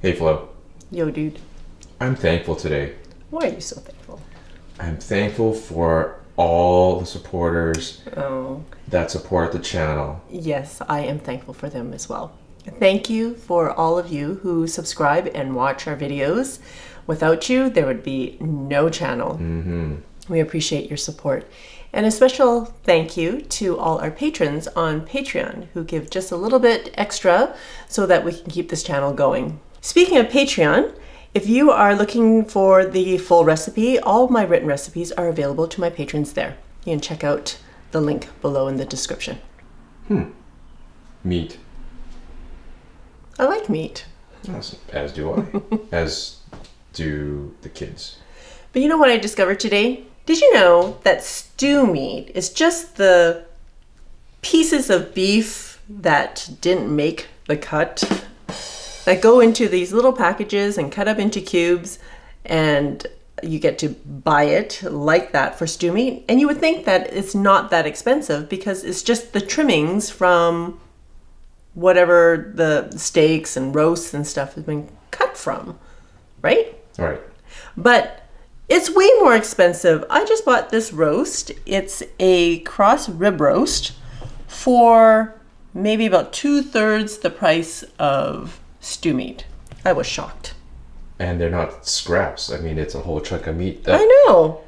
Hey Flo, Yo, dude. I'm thankful today. Why are you so thankful? I'm thankful for all the supporters Oh, that support the channel. yes, I am thankful for them as well. Thank you for all of you who subscribe and watch our videos. Without you, there would be no channel. We appreciate your support. And a special thank you to all our patrons on Patreon who give just a little bit extra so that we can keep this channel going. Speaking of Patreon, if you are looking for the full recipe, all of my written recipes are available to my patrons there. You can check out the link below in the description. Meat. I like meat. As do I. As do the kids. But you know what I discovered today? Did you know that stew meat is just the pieces of beef that didn't make the cut, that go into these little packages and cut up into cubes, and you get to buy it like that for stew meat? And you would think that it's not that expensive because it's just the trimmings from whatever the steaks and roasts and stuff has been cut from, right? All right. But it's way more expensive. I just bought this roast. It's a cross rib roast for maybe about 2/3 the price of stew meat. I was shocked. And they're not scraps. I mean, it's a whole chunk of meat. I know.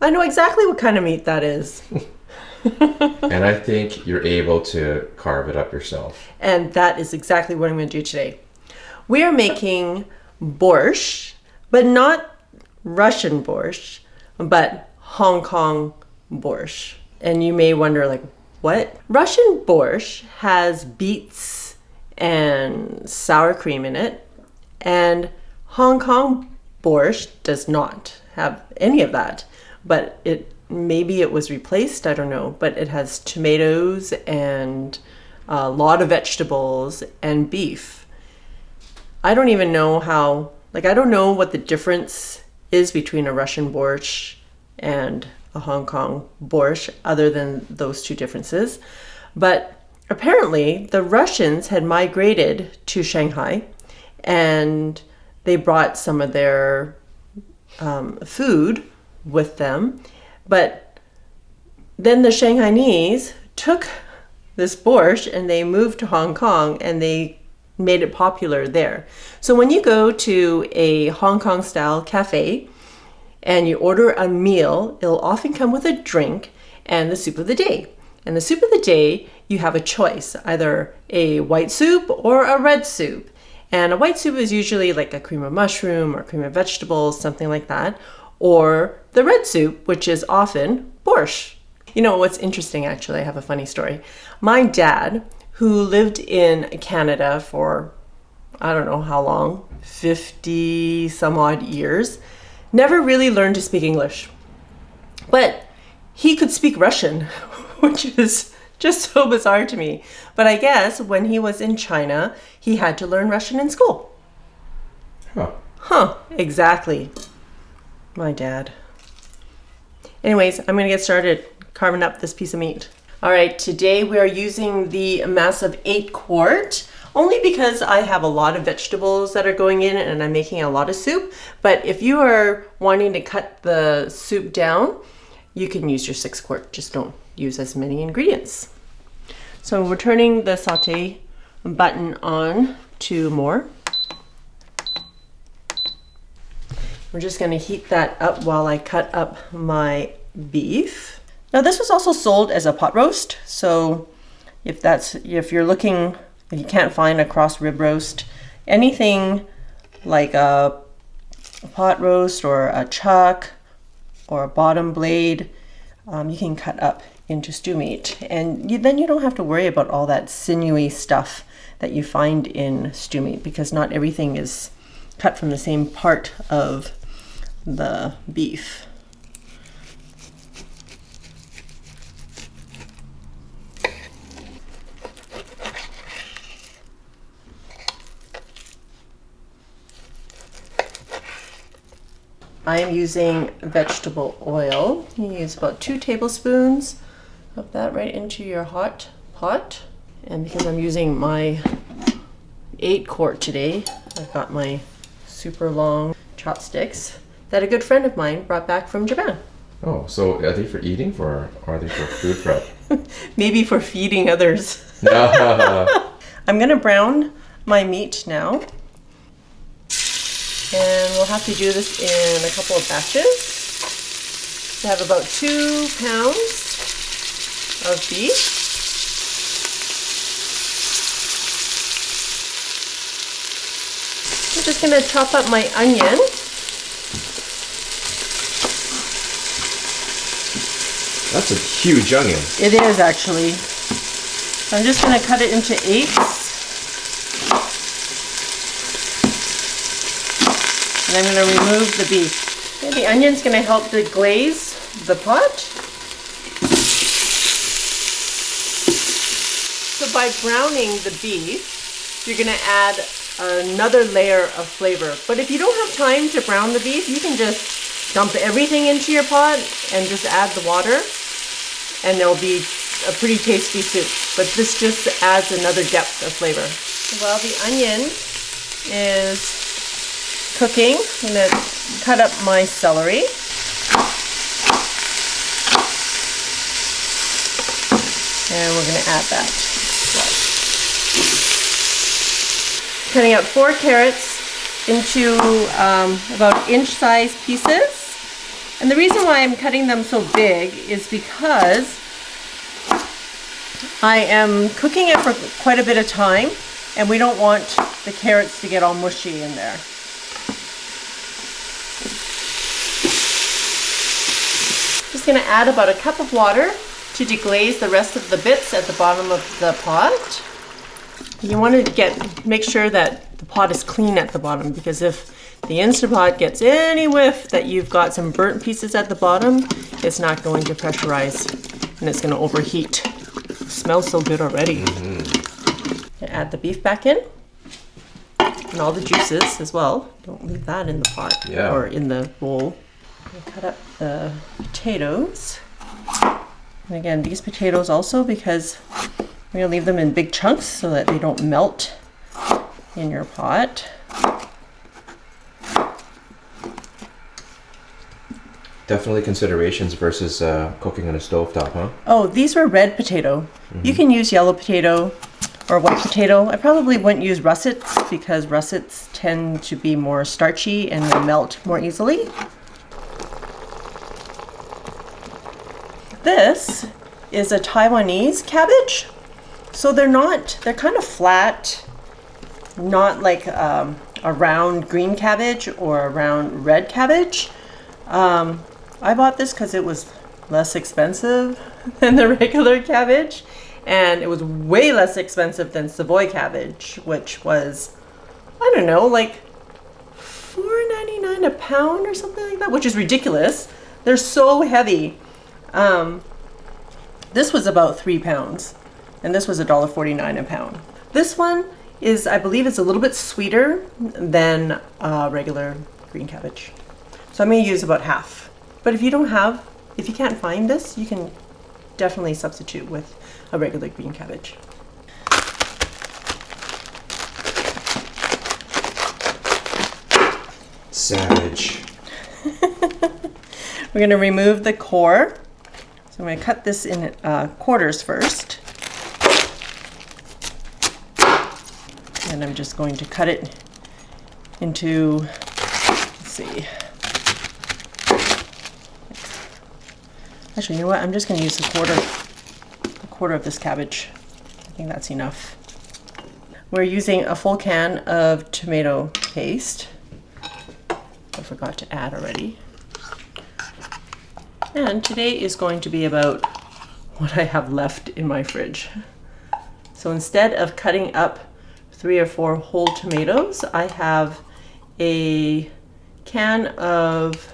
I know exactly what kind of meat that is. And I think you're able to carve it up yourself. And that is exactly what I'm going to do today. We are making borscht, but not Russian borscht, but Hong Kong borscht. And you may wonder, like, what? Russian borscht has beets and sour cream in it, and Hong Kong borscht does not have any of that. But maybe it was replaced, I don't know, but it has tomatoes and a lot of vegetables and beef. I don't even know how, like, I don't know what the difference is between a Russian borscht and a Hong Kong borscht other than those two differences. But apparently the Russians had migrated to Shanghai and they brought some of their food with them. But then the Shanghainese took this borscht and they moved to Hong Kong and they made it popular there. So when you go to a Hong Kong style cafe and you order a meal, it'll often come with a drink and the soup of the day. And the soup of the day, you have a choice, either a white soup or a red soup. And a white soup is usually like a cream of mushroom or cream of vegetables, something like that. Or the red soup, which is often borscht. You know what's interesting, actually, I have a funny story. My dad, who lived in Canada for, I don't know how long, 50 some odd years, never really learned to speak English. But he could speak Russian, which is just so bizarre to me. But I guess when he was in China, he had to learn Russian in school. Exactly. My dad. Anyways, I'm gonna get started carving up this piece of meat. All right, today we are using the massive 8-quart, only because I have a lot of vegetables that are going in and I'm making a lot of soup. But if you are wanting to cut the soup down, you can use your 6-quart, just don't use as many ingredients. So we're turning the saute button on to more. We're just gonna heat that up while I cut up my beef. Now this was also sold as a pot roast, so if you can't find a cross rib roast, anything like a pot roast or a chuck or a bottom blade, you can cut up into stew meat. And then you don't have to worry about all that sinewy stuff that you find in stew meat, because not everything is cut from the same part of the beef. I am using vegetable oil. You use about 2 tablespoons of that right into your hot pot. And because I'm using my 8-quart today, I've got my super long chopsticks that a good friend of mine brought back from Japan. Oh, so are they for eating or are they for food prep? Maybe for feeding others. No. I'm gonna brown my meat now. And we'll have to do this in a couple of batches. I have about 2 pounds of beef. I'm just gonna chop up my onion. That's a huge onion. It is actually. So I'm just gonna cut it into 8s. And I'm gonna remove the beef. Okay, the onion's gonna help to glaze the pot. So by browning the beef, you're gonna add another layer of flavor. But if you don't have time to brown the beef, you can just dump everything into your pot and just add the water, and there'll be a pretty tasty soup. But this just adds another depth of flavor. While the onion is cooking, I'm gonna cut up my celery. And we're gonna add that. Cutting up 4 carrots into about inch-sized pieces. And the reason why I'm cutting them so big is because I am cooking it for quite a bit of time, and we don't want the carrots to get all mushy in there. Just gonna add about a cup of water to deglaze the rest of the bits at the bottom of the pot. You want to make sure that the pot is clean at the bottom, because if the Instant Pot gets any whiff that you've got some burnt pieces at the bottom, it's not going to pressurize and it's going to overheat. It smells so good already. Mm-hmm. Add the beef back in and all the juices as well. Don't leave that in the pot or in the bowl. Cut up the potatoes. And again, these potatoes also, because we're going to leave them in big chunks so that they don't melt in your pot. Definitely considerations versus cooking on a stovetop, huh? Oh, these were red potato. Mm-hmm. You can use yellow potato or white potato. I probably wouldn't use russets because russets tend to be more starchy and will melt more easily. This is a Taiwanese cabbage. So they're kind of flat, not like a round green cabbage or a round red cabbage. I bought this because it was less expensive than the regular cabbage, and it was way less expensive than Savoy cabbage, which was, I don't know, like $4.99 a pound or something like that, which is ridiculous. They're so heavy. This was about 3 pounds, and this was $1.49 a pound. This one is, I believe, it's a little bit sweeter than regular green cabbage. So I'm going to use about half. But if you can't find this, you can definitely substitute with a regular green cabbage. Savage. We're going to remove the core. So I'm going to cut this in quarters first. And I'm just going to cut it into, let's see. Actually, you know what? I'm just going to use a quarter of this cabbage. I think that's enough. We're using a full can of tomato paste. I forgot to add already. And today is going to be about what I have left in my fridge. So instead of cutting up 3 or 4 whole tomatoes, I have a can of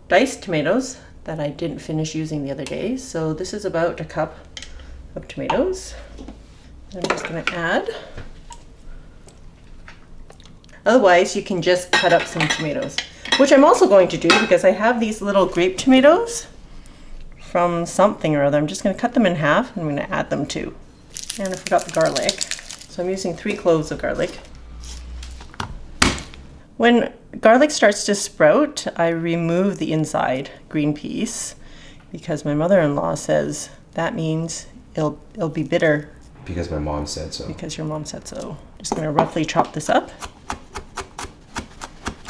diced tomatoes that I didn't finish using the other day. So this is about a cup of tomatoes. I'm just going to add. Otherwise, you can just cut up some tomatoes, which I'm also going to do because I have these little grape tomatoes from something or other. I'm just going to cut them in half and I'm going to add them too. And I forgot the garlic. So I'm using 3 cloves of garlic. When garlic starts to sprout, I remove the inside green piece because my mother-in-law says that means it'll be bitter. Because my mom said so. Because your mom said so. Just gonna roughly chop this up.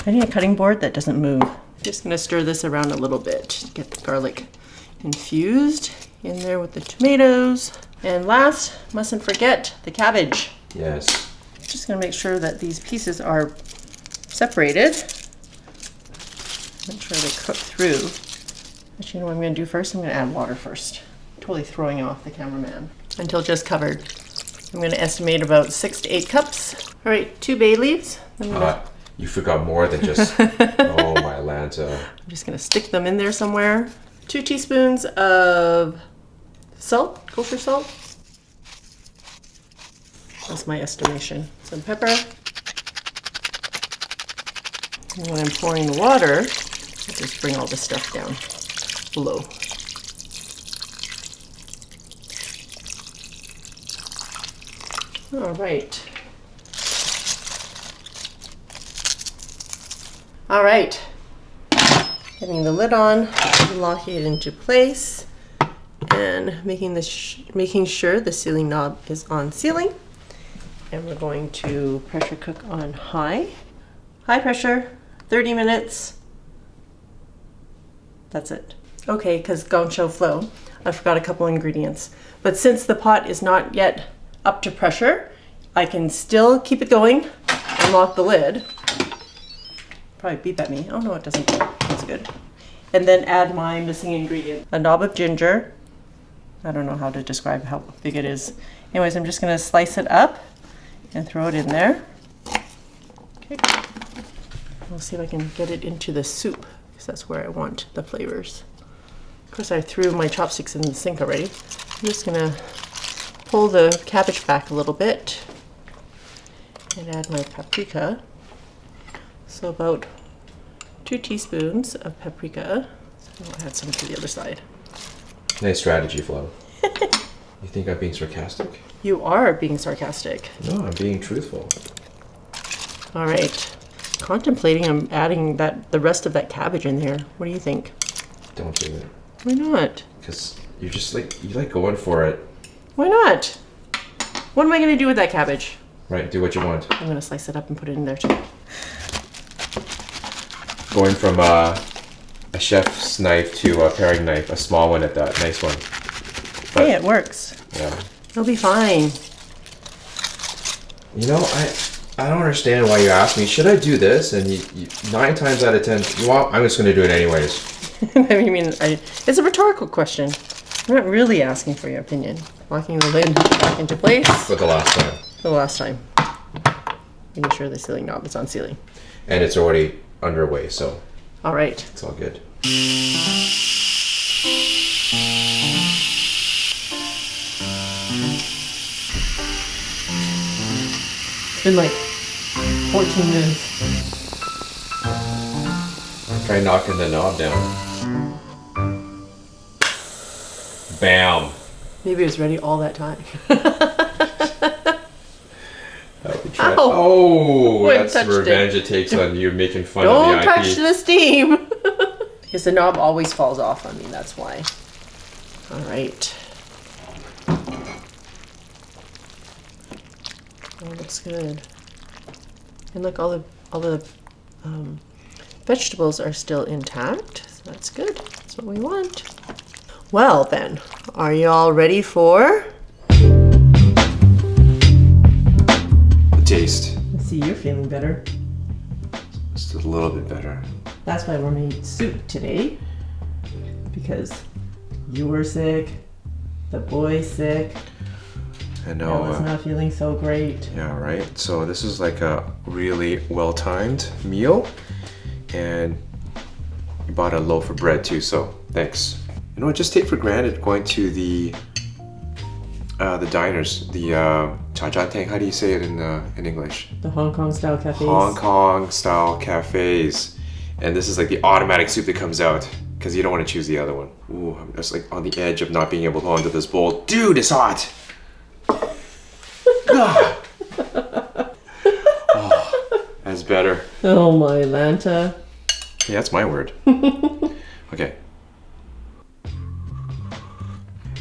I need a cutting board that doesn't move. Just gonna stir this around a little bit to get the garlic infused in there with the tomatoes. And last, mustn't forget the cabbage. Yes. Just gonna make sure that these pieces are separated. Make sure they cook through. Actually, you know what I'm gonna do first? I'm gonna add water first. Totally throwing off the cameraman. Until just covered. I'm gonna estimate about 6 to 8 cups. All right, 2 bay leaves. You forgot more than just, oh my Lanta. I'm just gonna stick them in there somewhere. 2 teaspoons of salt, kosher salt. That's my estimation. Some pepper. And when I'm pouring the water, I just bring all this stuff down below. All right. All right. Getting the lid on, locking it into place, and making sure the sealing knob is on sealing. And we're going to pressure cook on high pressure, 30 minutes. That's it. Okay, because gongcho flow, I forgot a couple ingredients. But since the pot is not yet up to pressure, I can still keep it going and lock the lid. Probably beep at me. Oh no, it doesn't. That's good. And then add my missing ingredient. A knob of ginger. I don't know how to describe how big it is. Anyways, I'm just gonna slice it up and throw it in there. Okay. We'll see if I can get it into the soup, because that's where I want the flavors. Of course, I threw my chopsticks in the sink already. I'm just gonna pull the cabbage back a little bit and add my paprika. So about 2 teaspoons of paprika. So I'll add some to the other side. Nice strategy, Flo. You think I'm being sarcastic? You are being sarcastic. No, I'm being truthful. All right. Contemplating adding the rest of that cabbage in there. What do you think? Don't do it. Why not? Because you like going for it. Why not? What am I going to do with that cabbage? Right, do what you want. I'm going to slice it up and put it in there too. Going from a chef's knife to a paring knife, a small one at that, nice one. But, hey, it works. Yeah. It'll be fine. You know, I don't understand why you ask me, should I do this? And you 9 times out of 10, well, I'm just going to do it anyways. I mean, it's a rhetorical question. I'm not really asking for your opinion. Locking the lid back into place. For the last time. For the last time. Making sure the sealing knob is on sealing. And it's already underway, so. All right. It's all good. It's been like 14 minutes. Try knocking the knob down. Bam. Maybe it was ready all that time. Ow. Oh, that's revenge it. It takes on you making fun of Don't the touch IP. the steam. Because the knob always falls off on me, that's why. All right. Oh, looks good. And look, all the vegetables are still intact, so that's good. That's what we want. Well then, are you all ready for? The taste. Let's see, you're feeling better. Just a little bit better. That's why we're making soup today. Because you were sick, the boy's sick. I know. I was not feeling so great. Yeah, right. So this is like a really well-timed meal, and you bought a loaf of bread too. So thanks. You know what? Just take for granted going to the diners, the cha cha tang. How do you say it in English? The Hong Kong Style Cafes. Hong Kong Style Cafes, and this is like the automatic soup that comes out because you don't want to choose the other one. Ooh, I'm just like on the edge of not being able to hold onto this bowl. Dude, it's hot. God. Oh, is better. Oh my Lanta. Yeah, that's my word. Okay.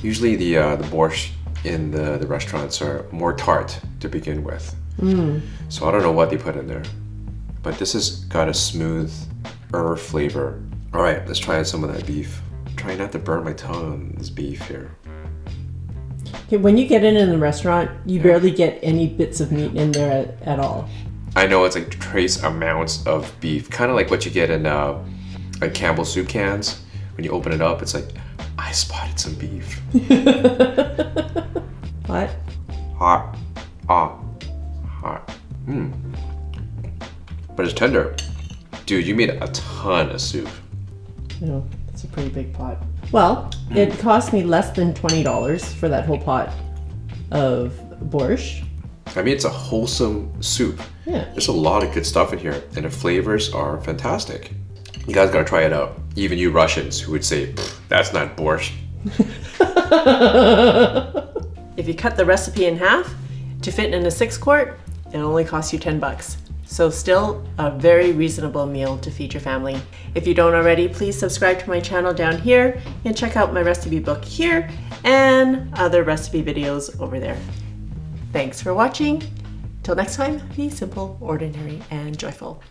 Usually the borscht in the restaurants are more tart to begin with. So I don't know what they put in there. But this has got a smooth flavor. All right, let's try some of that beef. Try not to burn my tongue on this beef here. Okay, when you get it in the restaurant, you barely get any bits of meat in there at all. I know it's like trace amounts of beef, kind of like what you get in like Campbell soup cans. When you open it up, it's like, I spotted some beef. What? Hot. Hot. But it's tender. Dude, you made a ton of soup. You know, it's a pretty big pot. Well, it cost me less than $20 for that whole pot of borscht. I mean, it's a wholesome soup. Yeah. There's a lot of good stuff in here, and the flavors are fantastic. You guys gotta try it out. Even you Russians who would say, that's not borscht. If you cut the recipe in half to fit in a 6-quart, it only costs you $10. So still a very reasonable meal to feed your family. If you don't already, please subscribe to my channel down here and check out my recipe book here and other recipe videos over there. Thanks for watching. Till next time, be simple, ordinary, and joyful.